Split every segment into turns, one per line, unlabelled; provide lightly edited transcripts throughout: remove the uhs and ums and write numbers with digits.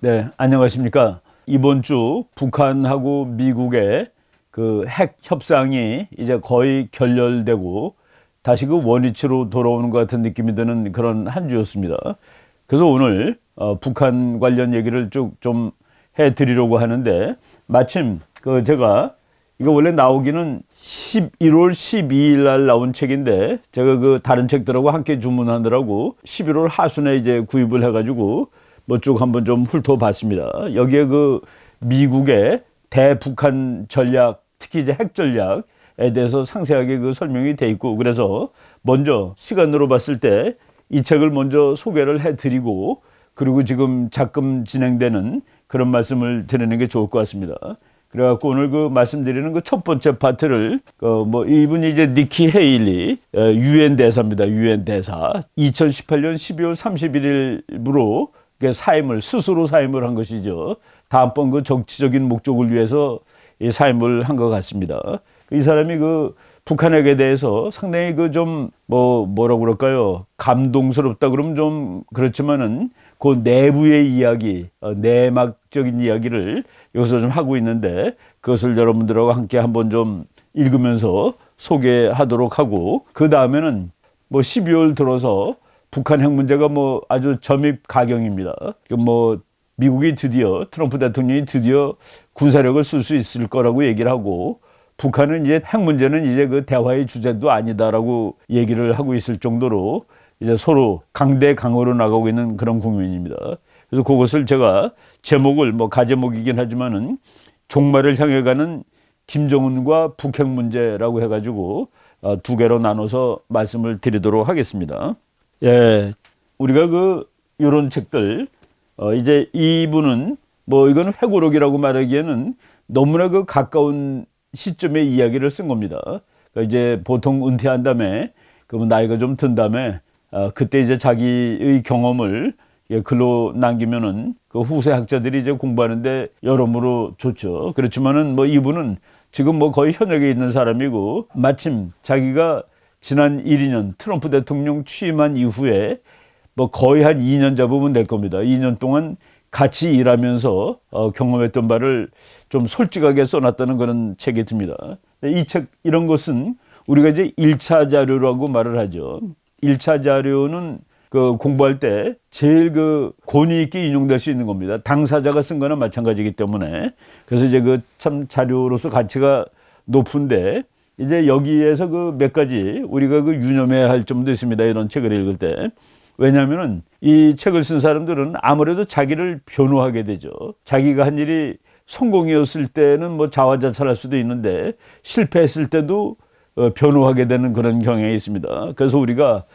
네, 안녕하십니까. 이번 주 북한하고 미국의 그 핵 협상이 이제 거의 결렬되고 다시 그 원위치로 돌아오는 것 같은 느낌이 드는 그런 한 주였습니다. 그래서 오늘 북한 관련 얘기를 쭉 좀 해드리려고 하는데, 마침 그 제가 이거 원래 나오기는 11월 12일 날 나온 책인데, 제가 그 다른 책들하고 함께 주문하느라고 11월 하순에 이제 구입을 해가지고 뭐 쭉 한번 좀 훑어봤습니다. 여기에 그 미국의 대북한 전략, 특히 이제 핵 전략에 대해서 상세하게 그 설명이 돼 있고, 그래서 먼저 시간으로 봤을 때 이 책을 먼저 소개를 해드리고, 그리고 지금 작금 진행되는 그런 말씀을 드리는 게 좋을 것 같습니다. 그래갖고 오늘 그 말씀드리는 그 첫 번째 파트를 뭐 이분이 이제 니키 헤일리 유엔 대사입니다. 유엔 대사 2018년 12월 31일부로 사임을 스스로 사임을 한 것이죠. 다음번 그 정치적인 목적을 위해서 이 사임을 한 것 같습니다. 이 사람이 그 북한핵에 대해서 상당히 그 좀 뭐라고 그럴까요? 감동스럽다 그러면 좀 그렇지만은 그 내부의 이야기, 내막적인 이야기를 여기서 좀 하고 있는데, 그것을 여러분들하고 함께 한번 좀 읽으면서 소개하도록 하고, 그 다음에는 뭐 12월 들어서 북한 핵 문제가 뭐 아주 점입 가경입니다. 뭐 미국이 드디어 트럼프 대통령이 드디어 군사력을 쓸 수 있을 거라고 얘기를 하고, 북한은 이제 핵 문제는 이제 그 대화의 주제도 아니다라고 얘기를 하고 있을 정도로 이제 서로 강대 강으로 나가고 있는 그런 국면입니다. 그래서 그것을 제가 제목을 뭐 가제목이긴 하지만은 종말을 향해 가는 김정은과 북핵 문제라고 해가지고 두 개로 나눠서 말씀을 드리도록 하겠습니다. 예, 우리가 그 이런 책들 이제 이분은 뭐 이거는 회고록이라고 말하기에는 너무나 그 가까운 시점의 이야기를 쓴 겁니다. 그러니까 이제 보통 은퇴한 다음에 그 나이가 좀 든 다음에 그때 이제 자기의 경험을 글로 남기면은 그 후세 학자들이 이제 공부하는데 여러모로 좋죠. 그렇지만은 뭐 이분은 지금 뭐 거의 현역에 있는 사람이고, 마침 자기가 지난 1, 2년 트럼프 대통령 취임한 이후에 뭐 거의 한 2년 잡으면 될 겁니다. 2년 동안 같이 일하면서 경험했던 바를 좀 솔직하게 써놨다는 그런 책이 듭니다. 이 책, 이런 것은 우리가 이제 1차 자료라고 말을 하죠. 1차 자료는 그 공부할 때 제일 그 권위 있게 인용될 수 있는 겁니다. 당사자가 쓴 거나 마찬가지이기 때문에. 그래서 이제 그 참 자료로서 가치가 높은데, 이제 여기에서 그 몇 가지 우리가 그 유념해야 할 점도 있습니다. 이런 책을 읽을 때. 왜냐하면은 이 책을 쓴 사람들은 아무래도 자기를 변호하게 되죠. 자기가 한 일이 성공이었을 때는 뭐 자화자찬할 수도 있는데, 실패했을 때도 변호하게 되는 그런 경향이 있습니다. 그래서 우리가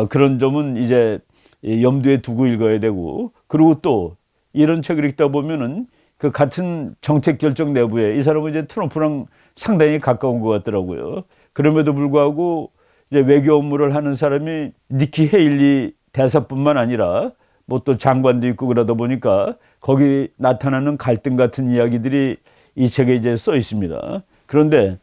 그런 점은 이제 염두에 두고 읽어야 되고, 그리고 또 이런 책을 읽다 보면은 그 같은 정책 결정 내부에 이 사람은 이제 트럼프랑 상당히 가까운 것 같더라고요. 그럼에도 불구하고 이제 외교 업무를 하는 사람이 니키 헤일리 대사뿐만 아니라 뭐 또 장관도 있고 그러다 보니까 거기 나타나는 갈등 같은 이야기들이 이 책에 이제 써 있습니다. 그런데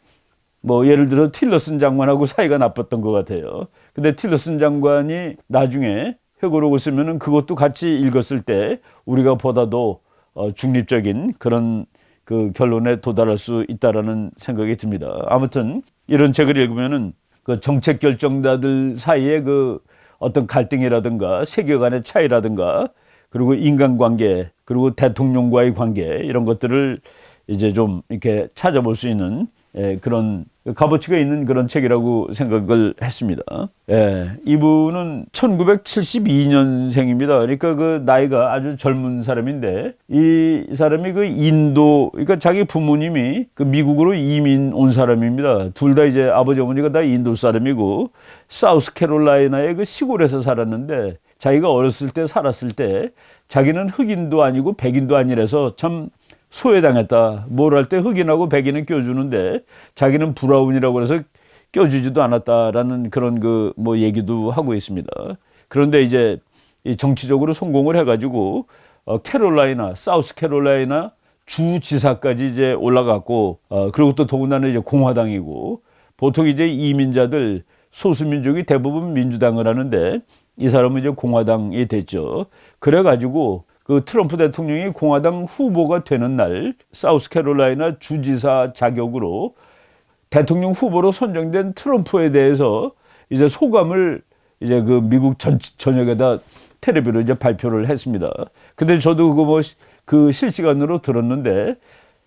뭐 예를 들어 틸러슨 장관하고 사이가 나빴던 것 같아요. 근데 틸러슨 장관이 나중에 회고록을 쓰면은 그것도 같이 읽었을 때 우리가 보다도 중립적인 그런 그 결론에 도달할 수 있다라는 생각이 듭니다. 아무튼 이런 책을 읽으면은 그 정책 결정자들 사이에 그 어떤 갈등이라든가 세계관의 차이라든가, 그리고 인간관계, 그리고 대통령과의 관계, 이런 것들을 이제 좀 이렇게 찾아볼 수 있는 그런 값어치가 있는 그런 책이라고 생각을 했습니다. 이분은 1972년생입니다. 그러니까 그 나이가 아주 젊은 사람인데, 이 사람이 그 인도, 그러니까 자기 부모님이 그 미국으로 이민 온 사람입니다. 둘 다 이제 아버지 어머니가 다 인도 사람이고, 사우스캐롤라이나의 그 시골에서 살았는데, 자기가 어렸을 때 살았을 때 자기는 흑인도 아니고 백인도 아니라서 참 소외당했다. 뭘 할 때 흑인하고 백인은 껴주는데 자기는 브라운이라고 해서 껴주지도 않았다라는 그런 그 뭐 얘기도 하고 있습니다. 그런데 이제 정치적으로 성공을 해가지고 캐롤라이나, 사우스 캐롤라이나 주지사까지 이제 올라갔고, 그리고 또 더군다나 이제 공화당이고, 보통 이제 이민자들 소수민족이 대부분 민주당을 하는데 이 사람은 이제 공화당이 됐죠. 그래가지고 그 트럼프 대통령이 공화당 후보가 되는 날 사우스캐롤라이나 주지사 자격으로 대통령 후보로 선정된 트럼프에 대해서 이제 소감을 이제 그 미국 전역에다 텔레비로 이제 발표를 했습니다. 근데 저도 그거 뭐 그 실시간으로 들었는데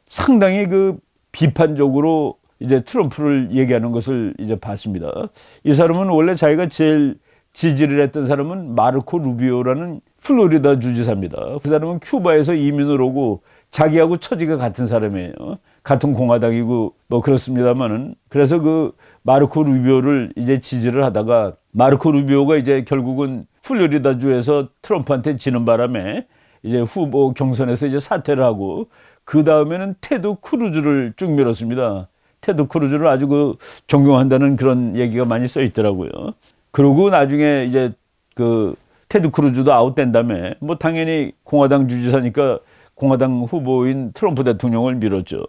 상당히 그 비판적으로 이제 트럼프를 얘기하는 것을 이제 봤습니다. 이 사람은 원래 자기가 제일 지지를 했던 사람은 마르코 루비오라는 플로리다 주지사입니다. 그 사람은 큐바에서 이민을 오고 자기하고 처지가 같은 사람이에요. 같은 공화당이고 뭐 그렇습니다만은 그래서 그 마르코 루비오를 이제 지지를 하다가 마르코 루비오가 이제 결국은 플로리다 주에서 트럼프한테 지는 바람에 이제 후보 경선에서 이제 사퇴를 하고 그 다음에는 테드 크루즈를 쭉 밀었습니다. 테드 크루즈를 아주 그 존경한다는 그런 얘기가 많이 써 있더라고요. 그리고 나중에 이제 그 테드 크루즈도 아웃된 다음에 뭐 당연히 공화당 주지사니까 공화당 후보인 트럼프 대통령을 밀었죠.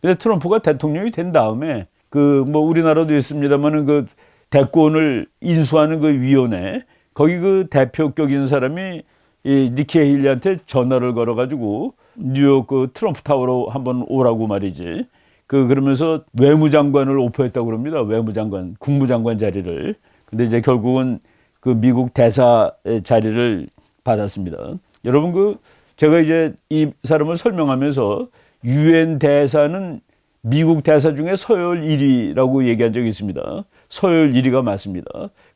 근데 트럼프가 대통령이 된 다음에 그 뭐 우리나라도 있습니다만은 그 대권을 인수하는 그 위원회 거기 그 대표격인 사람이 이 니키 헤일리한테 전화를 걸어가지고 뉴욕 그 트럼프 타워로 한번 오라고 말이지. 그러면서 외무장관을 오퍼했다고 그럽니다. 외무장관, 국무장관 자리를. 근데 이제 결국은 그 미국 대사의 자리를 받았습니다. 여러분 제가 이제 이 사람을 설명하면서 유엔 대사는 미국 대사 중에 서열 1위라고 얘기한 적이 있습니다. 서열 1위가 맞습니다.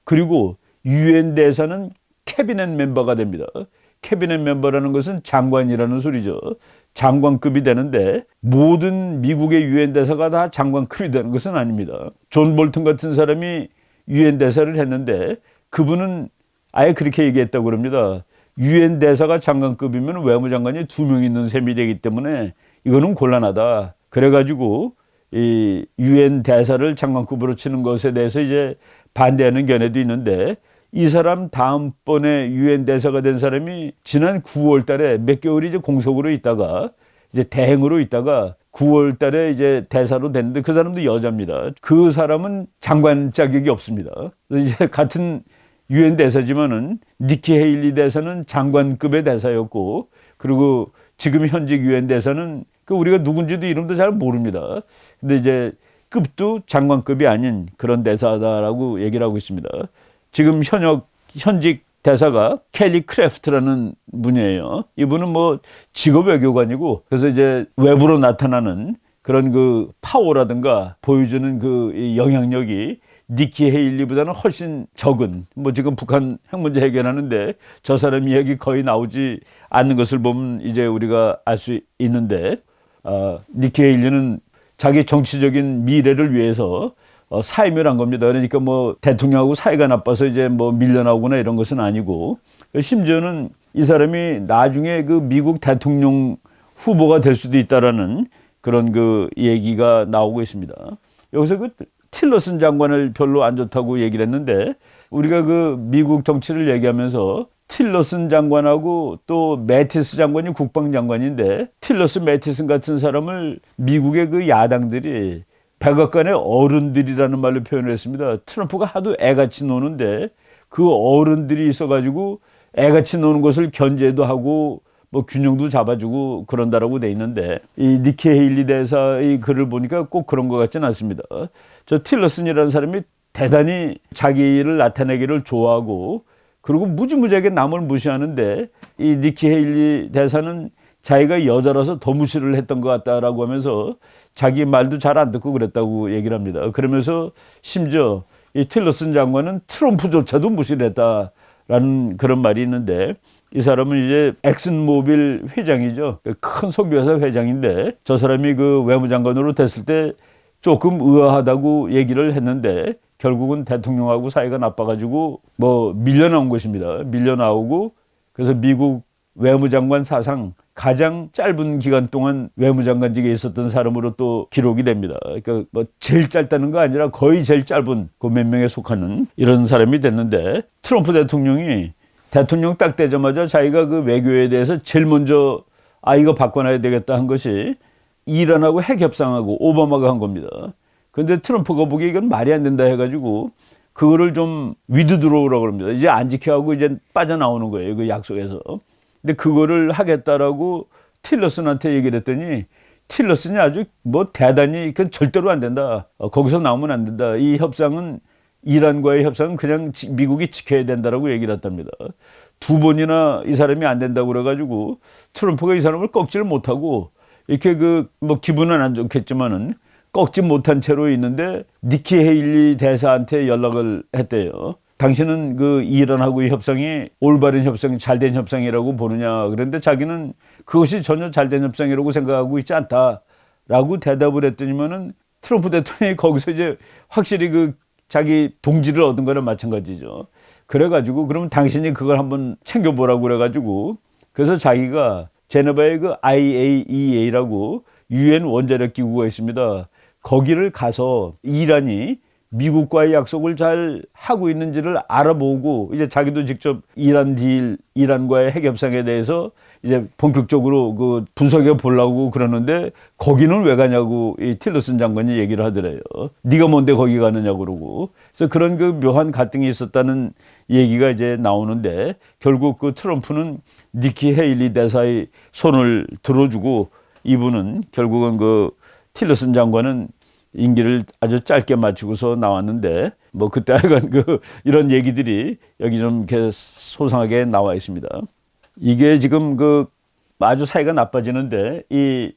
그리고 유엔 대사는 캐비넷 멤버가 됩니다. 캐비넷 멤버라는 것은 장관이라는 소리죠. 장관급이 되는데 모든 미국의 유엔 대사가 다 장관급이 되는 것은 아닙니다. 존 볼튼 같은 사람이 유엔 대사를 했는데 그분은 아예 그렇게 얘기했다고 그럽니다. 유엔 대사가 장관급이면 외무장관이 2명 있는 셈이 되기 때문에 이거는 곤란하다. 그래가지고 이 유엔 대사를 장관급으로 치는 것에 대해서 이제 반대하는 견해도 있는데 이 사람 다음번에 유엔 대사가 된 사람이 지난 9월 달에 몇 개월이 이제 공석으로 있다가 이제 대행으로 있다가 9월 달에 이제 대사로 됐는데 그 사람도 여자입니다. 그 사람은 장관 자격이 없습니다. 그래서 이제 같은 유엔 대사지만은 니키 헤일리 대사는 장관급의 대사였고 그리고 지금 현직 유엔 대사는 그 우리가 누군지도 이름도 잘 모릅니다. 근데 이제 급도 장관급이 아닌 그런 대사다라고 얘기를 하고 있습니다. 지금 현직 대사가 켈리 크래프트라는 분이에요. 이분은 뭐 직업 외교관이고 그래서 이제 외부로 나타나는 그런 그 파워라든가 보여주는 그 영향력이 니키 헤일리보다는 훨씬 적은 뭐 지금 북한 핵 문제 해결하는데 저 사람 이야기 거의 나오지 않는 것을 보면 이제 우리가 알 수 있는데 니키 헤일리는 자기 정치적인 미래를 위해서 사임을 한 겁니다. 그러니까 뭐 대통령하고 사이가 나빠서 이제 뭐 밀려나오거나 이런 것은 아니고 심지어는 이 사람이 나중에 그 미국 대통령 후보가 될 수도 있다라는 그런 그 얘기가 나오고 있습니다. 여기서 그 틸러슨 장관을 별로 안 좋다고 얘기를 했는데 우리가 그 미국 정치를 얘기하면서 틸러슨 장관하고 또 매티스 장관이 국방장관인데 틸러슨 매티슨 같은 사람을 미국의 그 야당들이 백악관의 어른들이라는 말로 표현을 했습니다. 트럼프가 하도 애같이 노는데 그 어른들이 있어가지고 애같이 노는 것을 견제도 하고 뭐 균형도 잡아주고 그런다라고 돼 있는데 이 니키 헤일리 대사의 글을 보니까 꼭 그런 것 같지는 않습니다. 저 틸러슨이라는 사람이 대단히 자기를 나타내기를 좋아하고 그리고 무지무지하게 남을 무시하는데 이 니키 헤일리 대사는 자기가 여자라서 더 무시를 했던 것 같다라고 하면서 자기 말도 잘 안 듣고 그랬다고 얘기를 합니다. 그러면서 심지어 이 틸러슨 장관은 트럼프조차도 무시를 했다라는 그런 말이 있는데 이 사람은 이제 엑슨모빌 회장이죠. 큰 석유회사 회장인데 저 사람이 그 외무장관으로 됐을 때 조금 의아하다고 얘기를 했는데 결국은 대통령하고 사이가 나빠가지고 뭐 밀려나온 것입니다. 밀려나오고 그래서 미국 외무장관 사상 가장 짧은 기간 동안 외무장관직에 있었던 사람으로 또 기록이 됩니다. 그러니까 뭐 제일 짧다는 거 아니라 거의 제일 짧은 그 몇 명에 속하는 이런 사람이 됐는데 트럼프 대통령이 대통령 딱 되자마자 자기가 그 외교에 대해서 제일 먼저 이거 바꿔놔야 되겠다 한 것이 이란하고 핵 협상하고 오바마가 한 겁니다. 그런데 트럼프가 보기에 이건 말이 안 된다 해가지고 그거를 좀 위드 들어오라고 합니다. 이제 안 지켜하고 이제 빠져나오는 거예요. 그 약속에서. 근데 그거를 하겠다라고 틸러슨한테 얘기를 했더니 틸러슨이 아주 뭐 대단히 그건 절대로 안 된다. 거기서 나오면 안 된다. 이 협상은 이란과의 협상은 그냥 미국이 지켜야 된다라고 얘기를 했답니다. 두 번이나 이 사람이 안 된다고 그래가지고 트럼프가 이 사람을 꺾지를 못하고 이렇게 그 뭐 기분은 안 좋겠지만은 꺾지 못한 채로 있는데 니키 헤일리 대사한테 연락을 했대요. 당신은 그 이란하고의 협상이 올바른 협상, 잘된 협상이라고 보느냐. 그런데 자기는 그것이 전혀 잘된 협상이라고 생각하고 있지 않다라고 대답을 했더니만은 트럼프 대통령이 거기서 이제 확실히 그 자기 동지를 얻은 거랑 마찬가지죠. 그래가지고 그러면 당신이 그걸 한번 챙겨보라고 그래가지고 그래서 자기가 제네바의 그 IAEA라고 유엔 원자력 기구가 있습니다. 거기를 가서 이란이 미국과의 약속을 잘 하고 있는지를 알아보고 이제 자기도 직접 이란과의 핵 협상에 대해서 이제 본격적으로 그 분석해 보려고 그러는데 거기는 왜 가냐고 이 틸러슨 장관이 얘기를 하더래요. 네가 뭔데 거기 가느냐고 그러고. 그래서 그런 그 묘한 갈등이 있었다는 얘기가 이제 나오는데 결국 그 트럼프는 니키 헤일리 대사의 손을 들어주고 이분은 결국은 그 틸러슨 장관은 임기를 아주 짧게 마치고서 나왔는데 뭐 그때 하여간 그 이런 얘기들이 여기 좀 이렇게 소상하게 나와 있습니다. 이게 지금 그 아주 사이가 나빠지는데 이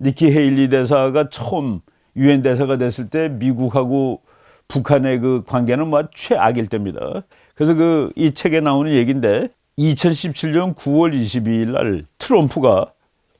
니키 헤일리 대사가 처음 유엔 대사가 됐을 때 미국하고 북한의 그 관계는 뭐 최악일 때입니다. 그래서 그 이 책에 나오는 얘기인데 2017년 9월 22일 날 트럼프가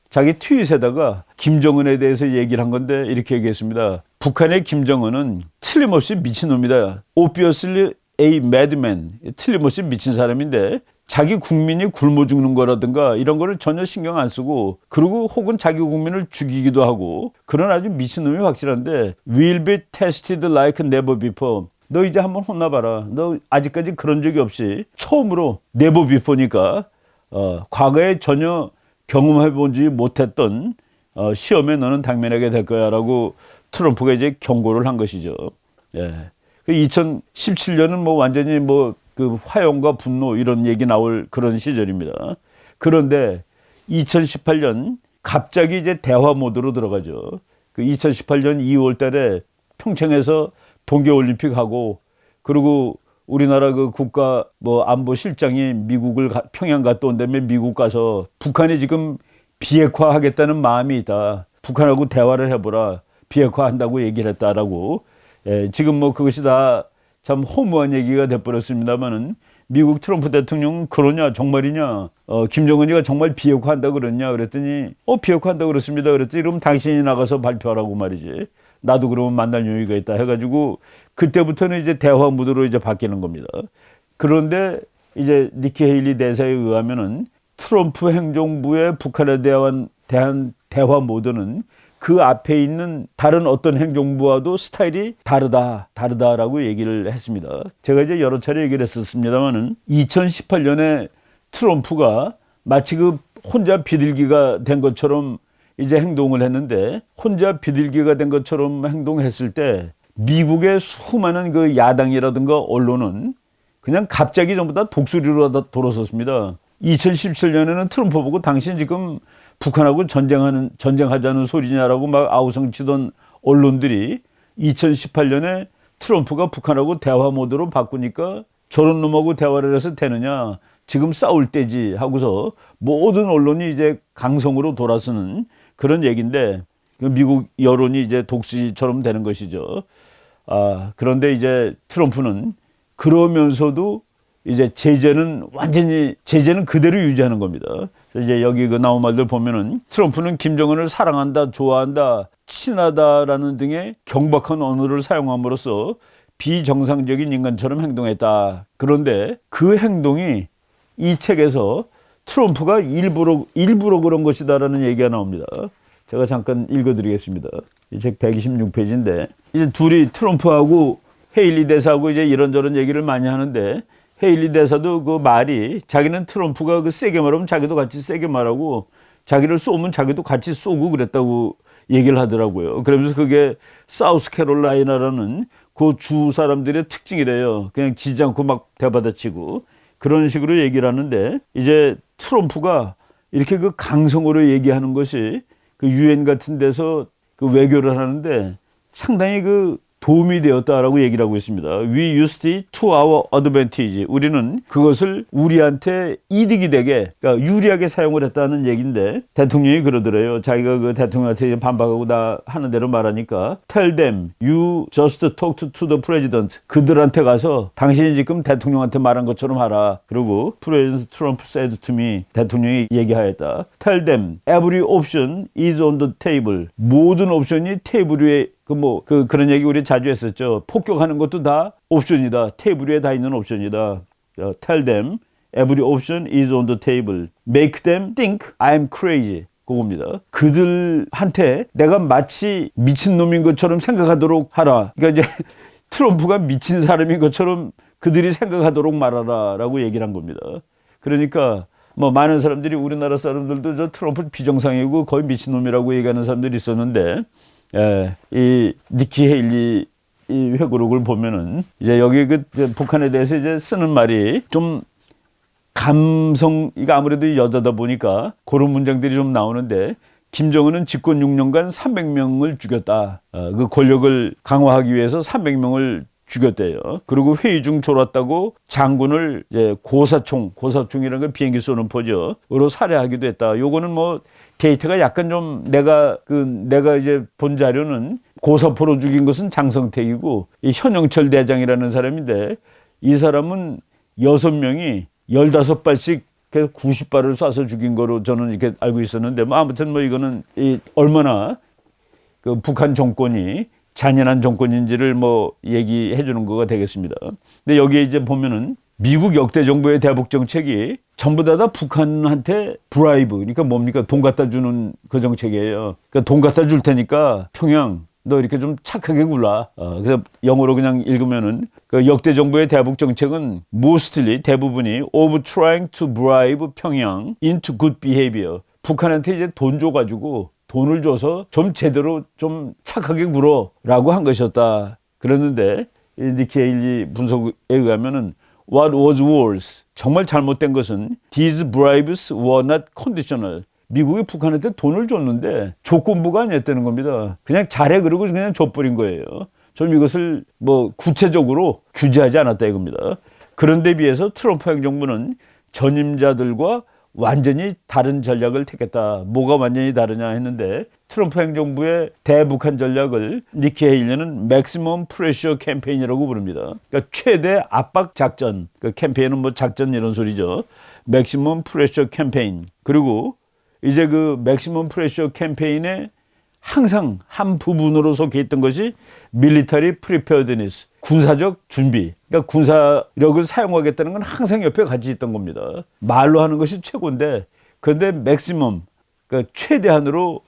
자기 트윗에다가 김정은에 대해서 얘기를 한 건데 이렇게 얘기했습니다. 북한의 김정은은 틀림없이 미친놈이다. Obviously a madman. 틀림없이 미친 사람인데 자기 국민이 굶어 죽는 거라든가 이런 거를 전혀 신경 안 쓰고 그리고 혹은 자기 국민을 죽이기도 하고 그런 아주 미친놈이 확실한데 will be tested like never before. 너 이제 한번 혼나봐라. 너 아직까지 그런 적이 없이 처음으로 never before니까 과거에 전혀 경험해보지 못했던 시험에 너는 당면하게 될 거야 라고 트럼프가 이제 경고를 한 것이죠. 예. 2017년은 뭐 완전히 뭐 그 화용과 분노 이런 얘기 나올 그런 시절입니다. 그런데 2018년 갑자기 이제 대화 모드로 들어가죠. 그 2018년 2월 달에 평창에서 동계올림픽 하고 그리고 우리나라 그 국가 뭐 안보실장이 미국을 평양 갔다 온 다음에 미국 가서 북한이 지금 비핵화하겠다는 마음이 있다. 북한하고 대화를 해보라. 비핵화한다고 얘기를 했다라고. 지금 뭐 그것이 다 참 허무한 얘기가 돼버렸습니다만은 미국 트럼프 대통령은 그러냐 정말이냐 김정은이가 정말 비핵화한다고 그랬냐 그랬더니 비핵화한다고 그랬습니다. 그랬더니 그럼 당신이 나가서 발표하라고 말이지. 나도 그러면 만날 여유가 있다 해가지고 그때부터는 이제 대화 무드로 이제 바뀌는 겁니다. 그런데 이제 니키 헤일리 대사에 의하면은 트럼프 행정부의 북한에 대한 대화 모드는 그 앞에 있는 다른 어떤 행정부와도 스타일이 다르다라고 얘기를 했습니다. 제가 이제 여러 차례 얘기를 했었습니다만은 2018년에 트럼프가 마치 그 혼자 비둘기가 된 것처럼 이제 행동을 했는데 혼자 비둘기가 된 것처럼 행동했을 때 미국의 수많은 그 야당이라든가 언론은 그냥 갑자기 전부 다 독수리로 돌아섰습니다. 2017년에는 트럼프 보고 당신 지금 북한하고 전쟁하자는 소리냐라고 막 아우성치던 언론들이 2018년에 트럼프가 북한하고 대화 모드로 바꾸니까 저런 놈하고 대화를 해서 되느냐 지금 싸울 때지 하고서 모든 언론이 이제 강성으로 돌아서는 그런 얘기인데 미국 여론이 이제 독수리처럼 되는 것이죠. 그런데 이제 트럼프는 그러면서도 이제 제재는 그대로 유지하는 겁니다. 이제 여기 그 나온 말들 보면은 트럼프는 김정은을 사랑한다, 좋아한다, 친하다라는 등의 경박한 언어를 사용함으로써 비정상적인 인간처럼 행동했다. 그런데 그 행동이 이 책에서 트럼프가 일부러 그런 것이다라는 얘기가 나옵니다. 제가 잠깐 읽어드리겠습니다. 이 책 126페이지인데 이제 둘이 트럼프하고 헤일리 대사하고 이제 이런저런 얘기를 많이 하는데 헤일리 대사도 그 말이 자기는 트럼프가 그 세게 말하면 자기도 같이 세게 말하고 자기를 쏘면 자기도 같이 쏘고 그랬다고 얘기를 하더라고요. 그러면서 그게 사우스캐롤라이나라는 그 주 사람들의 특징이래요. 그냥 지지 않고 막 대받아치고 그런 식으로 얘기를 하는데 이제 트럼프가 이렇게 그 강성어로 얘기하는 것이 그 유엔 같은 데서 그 외교를 하는데 상당히 그 도움이 되었다라고 얘기를 하고 있습니다. We used it to our advantage. 우리는 그것을 우리한테 이득이 되게, 그러니까 유리하게 사용을 했다는 얘기인데 대통령이 그러더래요. 자기가 그 대통령한테 반박하고 다 하는 대로 말하니까 Tell them you just talked to the president. 그들한테 가서 당신이 지금 대통령한테 말한 것처럼 하라. 그리고 President Trump said to me. 대통령이 얘기하였다. Tell them every option is on the table. 모든 옵션이 테이블 위에 그런 얘기 우리 자주 했었죠. 폭격하는 것도 다 옵션이다. 테이블 위에 다 있는 옵션이다. Tell them every option is on the table. Make them think I'm crazy. 그겁니다. 그들한테 내가 마치 미친놈인 것처럼 생각하도록 하라. 그러니까 이제 트럼프가 미친 사람인 것처럼 그들이 생각하도록 말하라 라고 얘기를 한 겁니다. 그러니까 많은 사람들이 우리나라 사람들도 저 트럼프 비정상이고 거의 미친놈이라고 얘기하는 사람들이 있었는데 이 니키 헤일리 이 회고록을 보면은 이제 여기 그 북한에 대해서 이제 쓰는 말이 좀 이거 아무래도 여자다 보니까 그런 문장들이 좀 나오는데 김정은은 집권 6년간 300명을 죽였다. 그 권력을 강화하기 위해서 300명을 죽였대요. 그리고 회의 중 졸았다고 장군을 이제 고사총이라는 건 비행기 쏘는 포즈로 살해하기도 했다. 요거는 데이터가 약간 좀 내가 이제 본 자료는 고사포로 죽인 것은 장성택이고 이 현영철 대장이라는 사람인데 이 사람은 6명이 15발씩 90발을 쏴서 죽인 거로 저는 이렇게 알고 있었는데 아무튼 이거는 얼마나 그 북한 정권이 잔인한 정권인지를 얘기해 주는 거가 되겠습니다. 근데 여기에 이제 보면은 미국 역대 정부의 대북 정책이 전부 다 북한한테 브라이브, 그러니까 뭡니까? 돈 갖다 주는 그 정책이에요. 그러니까 돈 갖다 줄 테니까 평양 너 이렇게 좀 착하게 굴라. 그래서 영어로 그냥 읽으면은 그 역대 정부의 대북 정책은 mostly 대부분이 of trying to bribe 평양 into good behavior. 북한한테 이제 돈 줘가지고 돈을 줘서 좀 제대로 좀 착하게 굴어라고 한 것이었다. 그랬는데 니키 헤일리 분석에 의하면은 What was worse? 정말 잘못된 것은 These bribes were not conditional. 미국이 북한한테 돈을 줬는데 조건부가 아니었다는 겁니다. 그냥 잘해 그러고 그냥 줘버린 거예요. 좀 이것을 구체적으로 규제하지 않았다 이겁니다. 그런데 비해서 트럼프 행정부는 전임자들과 완전히 다른 전략을 택했다. 뭐가 완전히 다르냐 했는데 트럼프 행정부의 대북한 전략을 니키 헤일리는 맥시멈 프레셔 캠페인이라고 부릅니다. 그러니까 최대 압박 작전. 그 캠페인은 작전 이런 소리죠. 맥시멈 프레셔 캠페인. 그리고 이제 그 맥시멈 프레셔 캠페인에 항상 한 부분으로 속해 있던 것이 밀리터리 프리페어드니스, 군사적 준비. 그러니까 군사력을 사용하겠다는 건 항상 옆에 같이 있던 겁니다. 말로 하는 것이 최고인데 그런데 맥시멈, 그러니까 최대한으로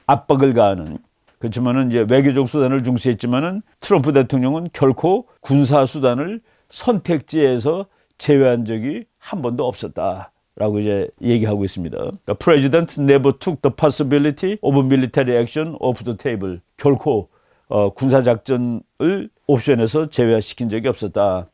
압박을 가하는. 그렇지만은 이제 외교적 수단을 중시했지만은 트럼프 대통령은 결코 군사 수단을 선택지에서 제외한 적이 한 번도 없었다. 라고 이제 얘기하고 있습니다. 그러니까 President never took the possibility of military action off the table. 결코 군사작전을 옵션에서 제외시킨 적이 없었다.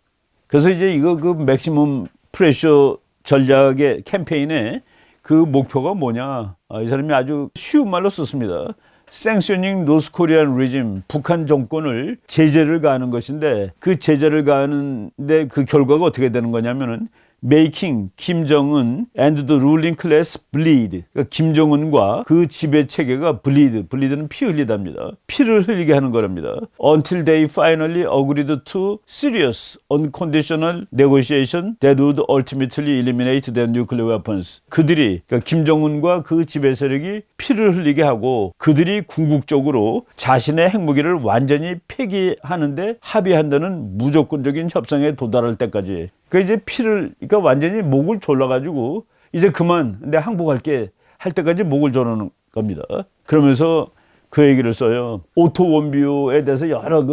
그래서 이제 이거 그 맥시멈 프레셔 전략의 캠페인의 그 목표가 뭐냐. 이 사람이 아주 쉬운 말로 썼습니다. Sanctioning North Korean regime. 북한 정권을 제재를 가하는 것인데 그 제재를 가하는데 그 결과가 어떻게 되는 거냐면은 Making 김정은 and the ruling class bleed. 그러니까 김정은과 그 지배 체계가 bleed는 피 흘리답니다. 피를 흘리게 하는 거랍니다. Until they finally agreed to serious unconditional negotiation that would ultimately eliminate their nuclear weapons. 그러니까 김정은과 그 지배 세력이 피를 흘리게 하고 그들이 궁극적으로 자신의 핵무기를 완전히 폐기하는데 합의한다는 무조건적인 협상에 도달할 때까지. 그러니까 이제 그러니까 완전히 목을 졸라가지고 이제 그만 내 항복할게 할 때까지 목을 조르는 겁니다. 그러면서 그 얘기를 써요. 오토 원비호에 대해서 여러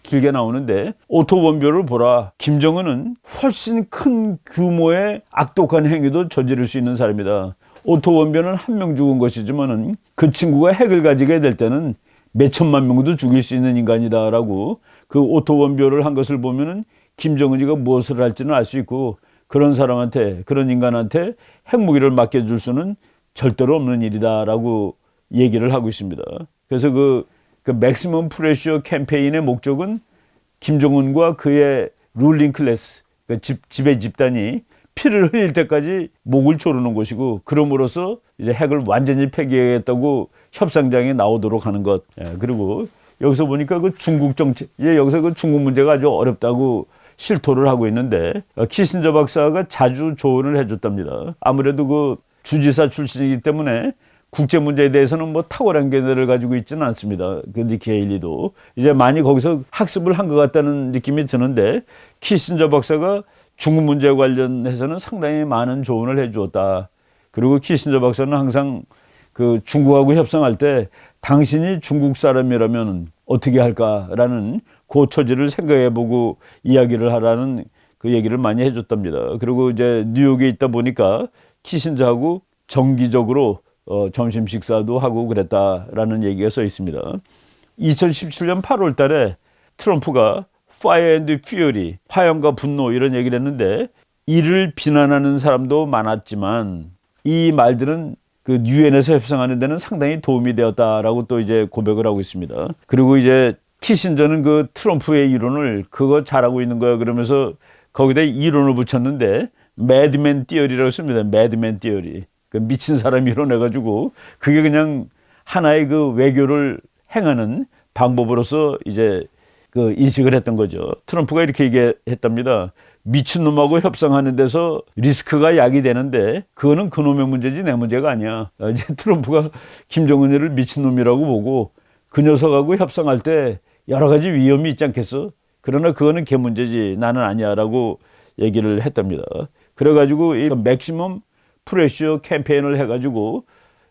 길게 나오는데 오토 원비호를 보라. 김정은은 훨씬 큰 규모의 악독한 행위도 저지를 수 있는 사람이다. 오토 원비호는 한 명 죽은 것이지만은 그 친구가 핵을 가지게 될 때는 몇 천만 명도 죽일 수 있는 인간이다라고 그 오토 원비호를 한 것을 보면은 김정은이가 무엇을 할지는 알 수 있고 그런 사람한테, 그런 인간한테 핵무기를 맡겨줄 수는 절대로 없는 일이다라고 얘기를 하고 있습니다. 그래서 그 맥시멈 프레셔 캠페인의 목적은 김정은과 그의 룰링 클래스, 그 지배 집단이 피를 흘릴 때까지 목을 조르는 것이고, 그럼으로써 이제 핵을 완전히 폐기하겠다고 협상장에 나오도록 하는 것. 그리고 여기서 보니까 그 중국 정치, 여기서 그 중국 문제가 아주 어렵다고 실토를 하고 있는데, 키신저 박사가 자주 조언을 해줬답니다. 아무래도 그 주지사 출신이기 때문에 국제 문제에 대해서는 뭐 탁월한 견해를 가지고 있지는 않습니다. 그 니키 헤일리도 이제 많이 거기서 학습을 한 것 같다는 느낌이 드는데, 키신저 박사가 중국 문제 관련해서는 상당히 많은 조언을 해주었다. 그리고 키신저 박사는 항상 그 중국하고 협상할 때 당신이 중국 사람이라면 어떻게 할까라는 그 처지를 생각해보고 이야기를 하라는 그 얘기를 많이 해줬답니다. 그리고 이제 뉴욕에 있다 보니까 키신저하고 정기적으로 점심 식사도 하고 그랬다라는 얘기가 써 있습니다. 2017년 8월 달에 트럼프가 Fire and Fury, 화염과 분노 이런 얘기를 했는데, 이를 비난하는 사람도 많았지만 이 말들은 그 유엔에서 협상하는 데는 상당히 도움이 되었다라고 또 이제 고백을 하고 있습니다. 그리고 이제 키신저는 그 트럼프의 이론을 그거 잘하고 있는 거야 그러면서 거기다 이론을 붙였는데, 매드맨 띠어리라고 씁니다. 매드맨 띠어리. 그 미친 사람 이론 해가지고 그게 그냥 하나의 그 외교를 행하는 방법으로서 이제 그 인식을 했던 거죠. 트럼프가 이렇게 얘기했답니다. 미친놈하고 협상하는 데서 리스크가 약이 되는데 그거는 그놈의 문제지 내 문제가 아니야. 이제 트럼프가 김정은이를 미친놈이라고 보고 그 녀석하고 협상할 때 여러 가지 위험이 있지 않겠어? 그러나 그거는 걔 문제지 나는 아니야 라고 얘기를 했답니다. 그래가지고 이 맥시멈 프레셔 캠페인을 해가지고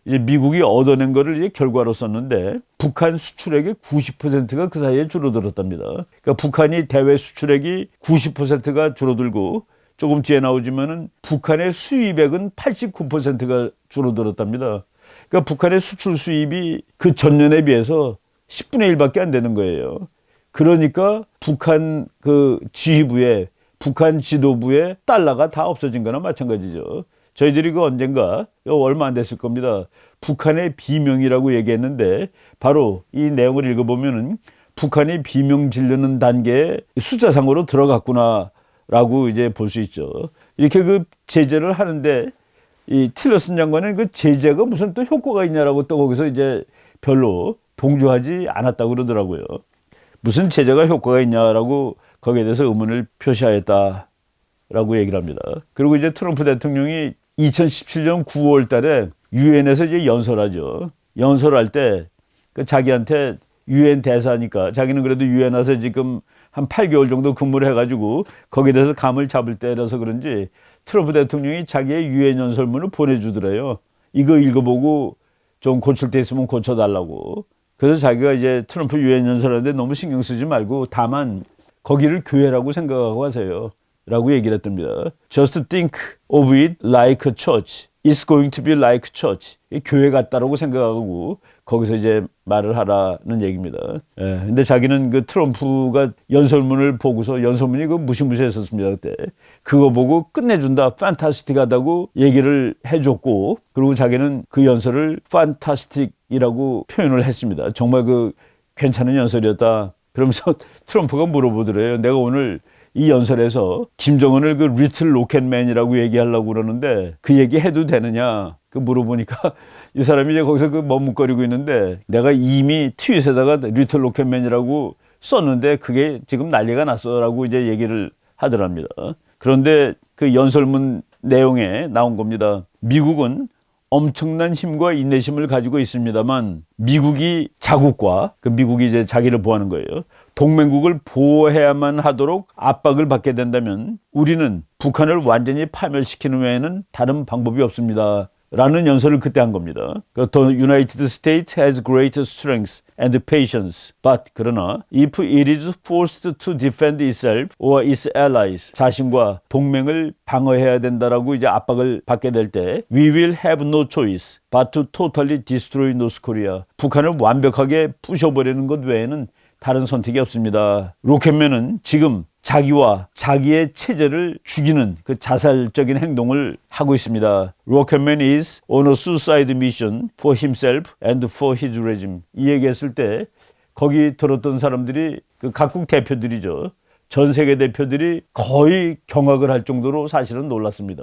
이제 미국이 얻어낸 거를 이제 결과로 썼는데, 북한 수출액의 90%가 그 사이에 줄어들었답니다. 그러니까 북한이 대외 수출액이 90%가 줄어들고, 조금 뒤에 나오지만은 북한의 수입액은 89%가 줄어들었답니다. 그러니까 북한의 수출 수입이 그 전년에 비해서 10분의 1밖에 안 되는 거예요. 그러니까 북한 그 지휘부에, 북한 지도부에 달러가 다 없어진 거나 마찬가지죠. 저희들이 그 언젠가 얼마 안 됐을 겁니다. 북한의 비명이라고 얘기했는데, 바로 이 내용을 읽어보면은 북한이 비명 지르는 단계에 숫자상으로 들어갔구나라고 이제 볼 수 있죠. 이렇게 그 제재를 하는데 이 틸러슨 장관은 그 제재가 무슨 또 효과가 있냐라고 또 거기서 이제 별로 동조하지 않았다고 그러더라고요. 무슨 제재가 효과가 있냐라고 거기에 대해서 의문을 표시하였다라고 얘기를 합니다. 그리고 이제 트럼프 대통령이 2017년 9월 달에 유엔에서 이제 연설하죠. 연설할 때 그 자기한테 유엔 대사니까, 자기는 그래도 유엔 와서 지금 한 8개월 정도 근무를 해가지고 거기에 대해서 감을 잡을 때라서 그런지 트럼프 대통령이 자기의 유엔 연설문을 보내주더래요. 이거 읽어보고 좀 고칠 데 있으면 고쳐달라고. 그래서 자기가 이제 트럼프 유엔 연설하는데 너무 신경 쓰지 말고 다만 거기를 교회라고 생각하고 하세요 라고 얘기를 했답니다. Just think of it like a church. It's going to be like church. 교회 같다라고 생각하고 거기서 이제 말을 하라는 얘기입니다. 근데 자기는 그 트럼프가 연설문을 보고서, 연설문이 그 무시무시했었습니다 그때. 그거 보고 끝내준다, 판타스틱하다고 얘기를 해줬고, 그리고 자기는 그 연설을 판타스틱이라고 표현을 했습니다. 정말 그 괜찮은 연설이었다. 그러면서 트럼프가 물어보더래요. 내가 오늘 이 연설에서 김정은을 그 리틀 로켓맨이라고 얘기하려고 그러는데 그 얘기 해도 되느냐? 그 물어보니까 이 사람이 이제 거기서 그 머뭇거리고 있는데, 내가 이미 트윗에다가 리틀 로켓맨이라고 썼는데 그게 지금 난리가 났어라고 이제 얘기를 하더랍니다. 그런데 그 연설문 내용에 나온 겁니다. 미국은 엄청난 힘과 인내심을 가지고 있습니다만 미국이 자국과, 그 미국이 이제 자기를 보호하는 거예요. 동맹국을 보호해야만 하도록 압박을 받게 된다면 우리는 북한을 완전히 파멸시키는 외에는 다른 방법이 없습니다. 라는 연설을 그때 한 겁니다. The United States has great strength and patience, but 그러나 if it is forced to defend itself or its allies, 자신과 동맹을 방어해야 된다라고 이제 압박을 받게 될 때 we will have no choice but to totally destroy North Korea. 북한을 완벽하게 부셔버리는 것 외에는 다른 선택이 없습니다. 로켓맨은 지금 자기와 자기의 체제를 죽이는 그 자살적인 행동을 하고 있습니다. Rocketman is on a suicide mission for himself and for his regime. 이 얘기했을 때 거기 들었던 사람들이 그 각국 대표들이죠. 전 세계 대표들이 거의 경악을 할 정도로 사실은 놀랐습니다.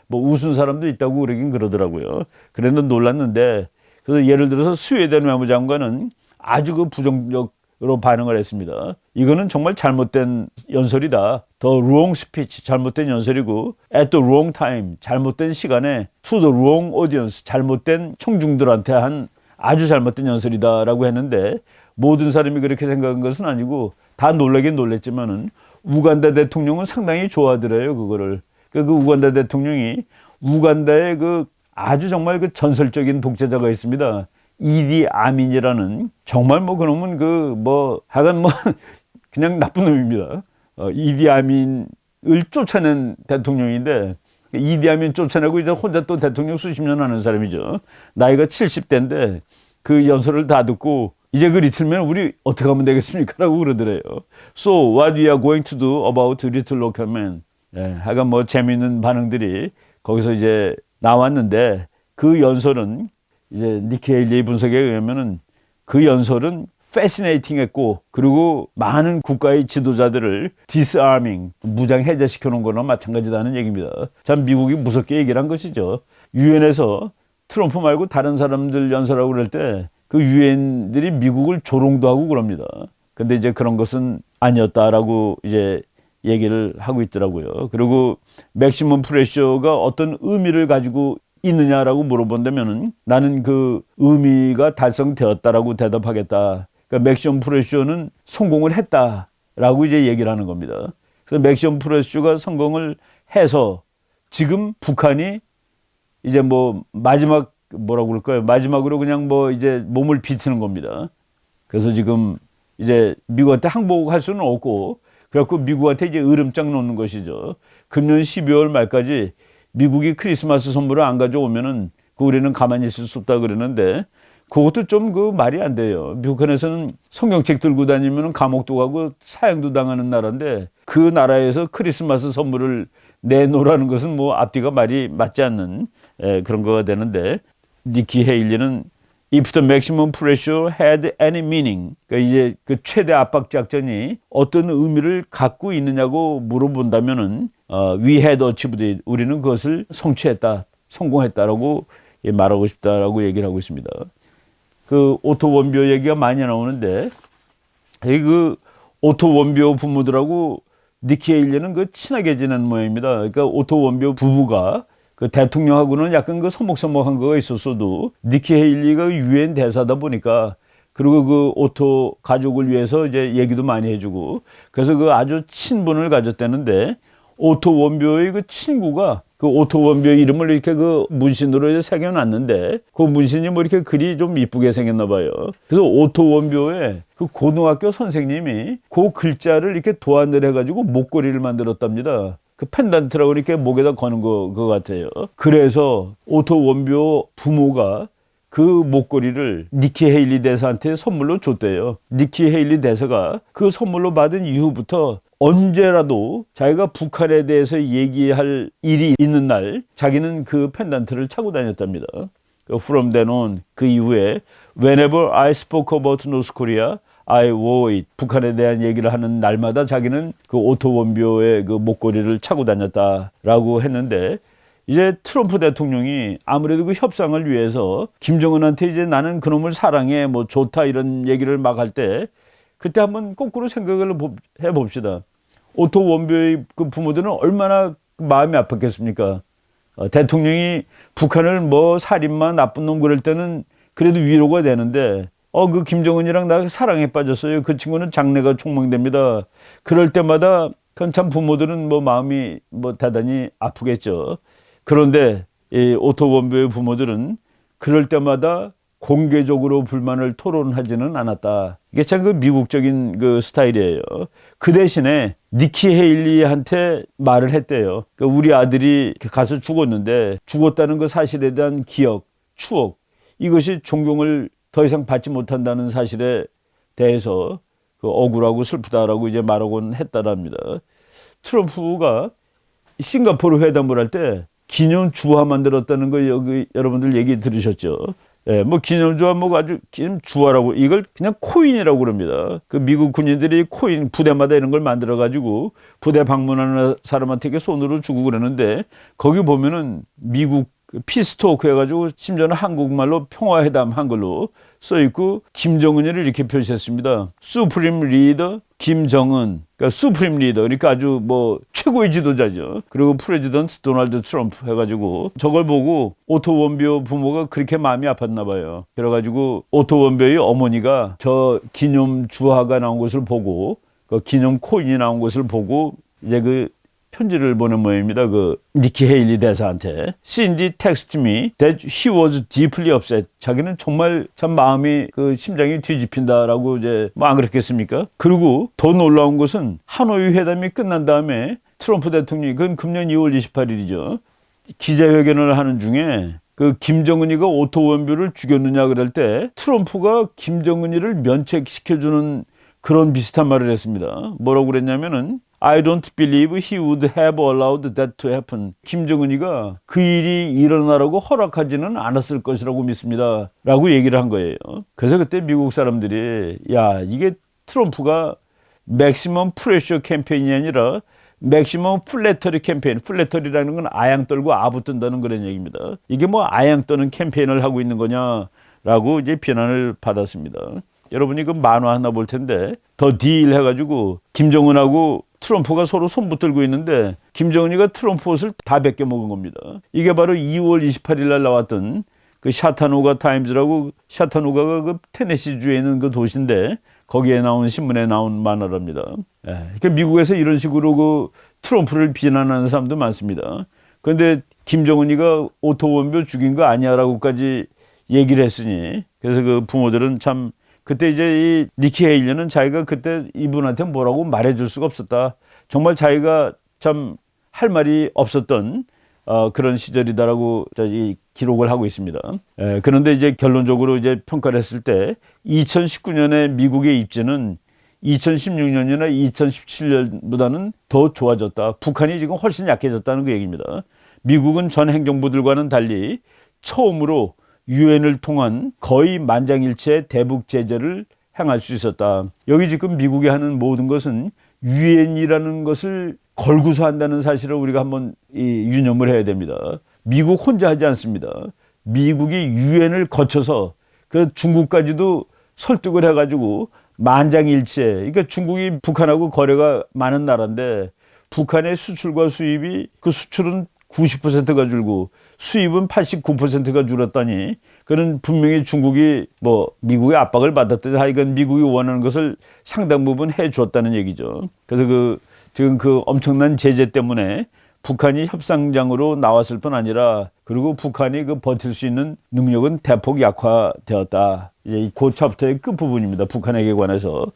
뭐 웃은 사람도 있다고 그러긴 그러더라고요. 그랬는데 놀랐는데, 그래서 예를 들어서 스웨덴 외무장관은 아주 그 부정적으로 반응을 했습니다. 이거는 정말 잘못된 연설이다. The wrong speech, 잘못된 연설이고, at the wrong time, 잘못된 시간에, to the wrong audience, 잘못된 청중들한테 한 아주 잘못된 연설이다라고 했는데, 모든 사람이 그렇게 생각한 것은 아니고 다 놀라긴 놀랬지만은 우간다 대통령은 상당히 좋아하더래요, 그거를. 그 우간다 대통령이, 우간다의 그 아주 정말 그 전설적인 독재자가 있습니다. 이디 아민이라는, 정말 뭐 그놈은 그 뭐 하여간 뭐 그냥 나쁜 놈입니다. 이디 아민을 쫓아낸 대통령인데, 이디 아민 쫓아내고 이제 혼자 또 대통령 수십 년 하는 사람이죠. 나이가 70대인데 그 연설을 다 듣고 이제 그 리틀맨 우리 어떻게 하면 되겠습니까? 라고 그러더래요. So what we are going to do about Little Rocketman? 하여간 뭐 재미있는 반응들이 거기서 이제 나왔는데, 그 연설은 이제 니키 헤일리의 분석에 의하면은 그 연설은 fascinating 했고, 그리고 많은 국가의 지도자들을 disarming, 무장 해제시켜 놓은 거나 마찬가지다는 얘기입니다. 참 미국이 무섭게 얘기를 한 것이죠. 유엔에서 트럼프 말고 다른 사람들 연설하고 그럴 때 그 유엔들이 미국을 조롱도 하고 그럽니다. 근데 이제 그런 것은 아니었다라고 이제 얘기를 하고 있더라고요. 그리고 맥시멈 프레셔가 어떤 의미를 가지고 있느냐라고 물어본다면은 나는 그 의미가 달성되었다라고 대답하겠다. 그러니까 맥시멈 프레셔는 성공을 했다라고 이제 얘기를 하는 겁니다. 그래서 맥시멈 프레셔가 성공을 해서 지금 북한이 이제 뭐 마지막 뭐라고 그럴까요? 마지막으로 그냥 뭐 이제 몸을 비트는 겁니다. 그래서 지금 이제 미국한테 항복할 수는 없고, 그래갖고 미국한테 이제 으름장 놓는 것이죠. 금년 12월 말까지 미국이 크리스마스 선물을 안 가져오면은 그 우리는 가만히 있을 수 없다 그러는데, 그것도 좀 그 말이 안 돼요. 북한에서는 성경책 들고 다니면 감옥도 가고 사형도 당하는 나라인데, 그 나라에서 크리스마스 선물을 내놓으라는 것은 뭐 앞뒤가 말이 맞지 않는 그런 거가 되는데, 니키 헤일리는 If the maximum pressure had any meaning, 그러니까 이제 그 최대 압박 작전이 어떤 의미를 갖고 있느냐고 물어본다면은 we had achieved it, 우리는 그것을 성취했다, 성공했다라고 말하고 싶다라고 얘기를 하고 있습니다. 그 오토 원비오 얘기가 많이 나오는데, 그 오토 원비오 부모들하고 니키 헤일리는 그 친하게 지낸 모양입니다. 그러니까 오토 원비오 부부가 그 대통령하고는 약간 그 서먹서먹한 거가 있었어도, 니키 헤일리가 유엔 대사다 보니까, 그리고 그 오토 가족을 위해서 이제 얘기도 많이 해주고, 그래서 그 아주 친분을 가졌다는데, 오토 원비오의 그 친구가 그 오토 원비오 이름을 이렇게 그 문신으로 이제 새겨놨는데, 그 문신이 뭐 이렇게 글이 좀 이쁘게 생겼나 봐요. 그래서 오토 원비오의 그 고등학교 선생님이 그 글자를 이렇게 도안을 해가지고 목걸이를 만들었답니다. 그 펜던트라고 이렇게 목에다 거는 거 같아요. 그래서 오토 원비오 부모가 그 목걸이를 니키 헤일리 대사한테 선물로 줬대요. 니키 헤일리 대사가 그 선물로 받은 이후부터 언제라도 자기가 북한에 대해서 얘기할 일이 있는 날 자기는 그 펜던트를 차고 다녔답니다. From then on, 그 이후에 Whenever I spoke about North Korea, I wore it. 북한에 대한 얘기를 하는 날마다 자기는 그 오토 원비오의 그 목걸이를 차고 다녔다라고 했는데, 이제 트럼프 대통령이 아무래도 그 협상을 위해서 김정은한테 이제 나는 그놈을 사랑해, 뭐 좋다 이런 얘기를 막 할 때, 그때 한번 거꾸로 생각을 해봅시다. 오토 원비오의 그 부모들은 얼마나 마음이 아팠겠습니까? 대통령이 북한을 뭐 살인마 나쁜 놈 그럴 때는 그래도 위로가 되는데, 그 김정은이랑 나 사랑에 빠졌어요. 그 친구는 장래가 촉망됩니다. 그럴 때마다 그건 참 부모들은 뭐 마음이 뭐 대단히 아프겠죠. 그런데 이 오토 원비오의 부모들은 그럴 때마다 공개적으로 불만을 토론하지는 않았다. 이게 참 그 미국적인 그 스타일이에요. 그 대신에 니키 헤일리한테 말을 했대요. 그러니까 우리 아들이 가서 죽었는데 죽었다는 그 사실에 대한 기억, 추억, 이것이 존경을 더 이상 받지 못한다는 사실에 대해서 그 억울하고 슬프다라고 이제 말하곤 했다랍니다. 트럼프가 싱가포르 회담을 할 때 기념 주화 만들었다는 거 여기 여러분들 얘기 들으셨죠? 예, 뭐 기념 주화 뭐 아주 기념 주화라고 이걸 그냥 코인이라고 그럽니다. 그 미국 군인들이 코인 부대마다 이런 걸 만들어 가지고 부대 방문하는 사람한테 이렇게 손으로 주고 그러는데 거기 보면은 미국 피스토크 해가지고 심지어는 한국말로 평화회담 한글로 써 있고 김정은이를 이렇게 표시했습니다. 수프림 리더 김정은, 그러니까 수프림 리더, 그러니까 아주 뭐 최고의 지도자죠. 그리고 프레지던트 도널드 트럼프 해가지고 저걸 보고 오토 원비어 부모가 그렇게 마음이 아팠나 봐요. 그래가지고 오토 원비어의 어머니가 저 기념 주화가 나온 것을 보고 그 기념 코인이 나온 것을 보고 이제 그 편지를 보낸 모양입니다. 그 니키 헤일리 대사한테. Cindy texted me that she was deeply upset. 자기는 정말 참 마음이 그 심장이 뒤집힌다라고 이제 뭐 안 그랬겠습니까? 그리고 더 놀라운 것은 하노이 회담이 끝난 다음에 트럼프 대통령이 그건 금년 2월 28일이죠. 기자회견을 하는 중에 그 김정은이가 오토 원뷰를 죽였느냐 그럴 때 트럼프가 김정은이를 면책시켜주는 그런 비슷한 말을 했습니다. 뭐라고 그랬냐면은 I don't believe he would have allowed that to happen. 김정은이가 그 일이 일어나라고 허락하지는 않았을 것이라고 믿습니다. 라고 얘기를 한 거예요. 그래서 그때 미국 사람들이 야 이게 트럼프가 맥시멈 프레셔 캠페인이 아니라 맥시멈 플래터리 캠페인. 플래터리라는 건 아양 떨고 아부 뜬다는 그런 얘기입니다. 이게 뭐 아양 떠는 캠페인을 하고 있는 거냐라고 이제 비난을 받았습니다. 여러분이 그 만화 하나 볼 텐데 더 딜 해가지고 김정은하고 트럼프가 서로 손 붙들고 있는데 김정은이가 트럼프 옷을 다 벗겨 먹은 겁니다. 이게 바로 2월 28일 날 나왔던 그 샤타누가 타임즈라고 샤타누가가 그 테네시주에 있는 그 도시인데 거기에 나온 신문에 나온 만화랍니다. 그러니까 미국에서 이런 식으로 그 트럼프를 비난하는 사람도 많습니다. 그런데 김정은이가 오토 원뷰 죽인 거 아니야라고까지 얘기를 했으니 그래서 그 부모들은 참 그때 이제 이 니키 헤일리는 자기가 그때 이분한테 뭐라고 말해줄 수가 없었다. 정말 자기가 참 할 말이 없었던 그런 시절이다라고 이 기록을 하고 있습니다. 그런데 이제 결론적으로 이제 평가를 했을 때 2019년에 미국의 입지는 2016년이나 2017년보다는 더 좋아졌다. 북한이 지금 훨씬 약해졌다는 그 얘기입니다. 미국은 전 행정부들과는 달리 처음으로 유엔을 통한 거의 만장일치의 대북 제재를 행할 수 있었다. 여기 지금 미국이 하는 모든 것은 유엔이라는 것을 걸고서 한다는 사실을 우리가 한번 유념을 해야 됩니다. 미국 혼자 하지 않습니다. 미국이 유엔을 거쳐서 그 중국까지도 설득을 해가지고 만장일치에, 그러니까 중국이 북한하고 거래가 많은 나라인데 북한의 수출과 수입이 그 수출은 90%가 줄고 수입은 89%가 줄었다니 그는 분명히 중국이 뭐 미국의 압박을 받았듯이 하여간 미국이 원하는 것을 상당 부분 해줬다는 얘기죠. 그래서 지금 그 엄청난 제재 때문에 북한이 협상장으로 나왔을 뿐 아니라 그리고 북한이 그 버틸 수 있는 능력은 대폭 약화되었다. 이제 그 챕터의 끝부분입니다. 북한에게 관해서.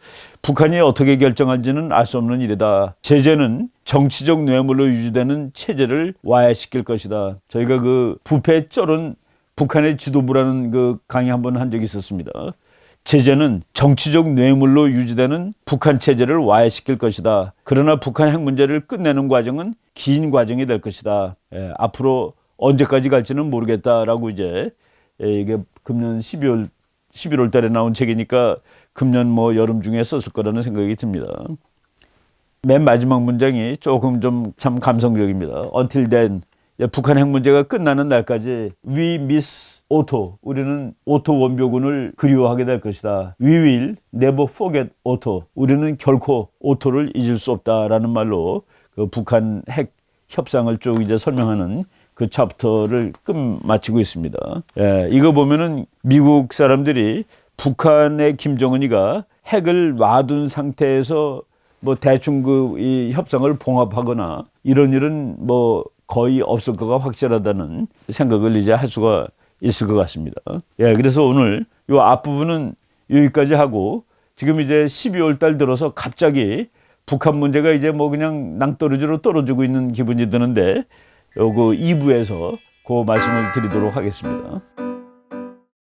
북한이 어떻게 결정할지는 알 수 없는 일이다. 제재는 정치적 뇌물로 유지되는 체제를 와해시킬 것이다. 저희가 그 부패 쩔은 북한의 지도부라는 그 강의 한번 한 적이 있었습니다. 제재는 정치적 뇌물로 유지되는 북한 체제를 와해시킬 것이다. 그러나 북한 핵 문제를 끝내는 과정은 긴 과정이 될 것이다. 앞으로 언제까지 갈지는 모르겠다라고 이제 이게 금년 11월 달에 나온 책이니까 금년 뭐 여름 중에 썼을 거라는 생각이 듭니다. 맨 마지막 문장이 조금 좀 참 감성적입니다. Until then, 북한 핵 문제가 끝나는 날까지 we miss 오토, 우리는 오토 원병군을 그리워하게 될 것이다. We will never forget 오토, 우리는 결코 오토를 잊을 수 없다라는 말로 그 북한 핵 협상을 쭉 이제 설명하는 그 챕터를 끝마치고 있습니다. 이거 보면은 미국 사람들이 북한의 김정은이가 핵을 놔둔 상태에서 뭐 대충 이 협상을 봉합하거나 이런 일은 뭐 거의 없을 거가 확실하다는 생각을 이제 할 수가 있을 것 같습니다. 그래서 오늘 이 앞부분은 여기까지 하고 지금 이제 12월 달 들어서 갑자기 북한 문제가 이제 뭐 그냥 낭떠러지로 떨어지고 있는 기분이 드는데 요거 2부에서 그 말씀을 드리도록 하겠습니다.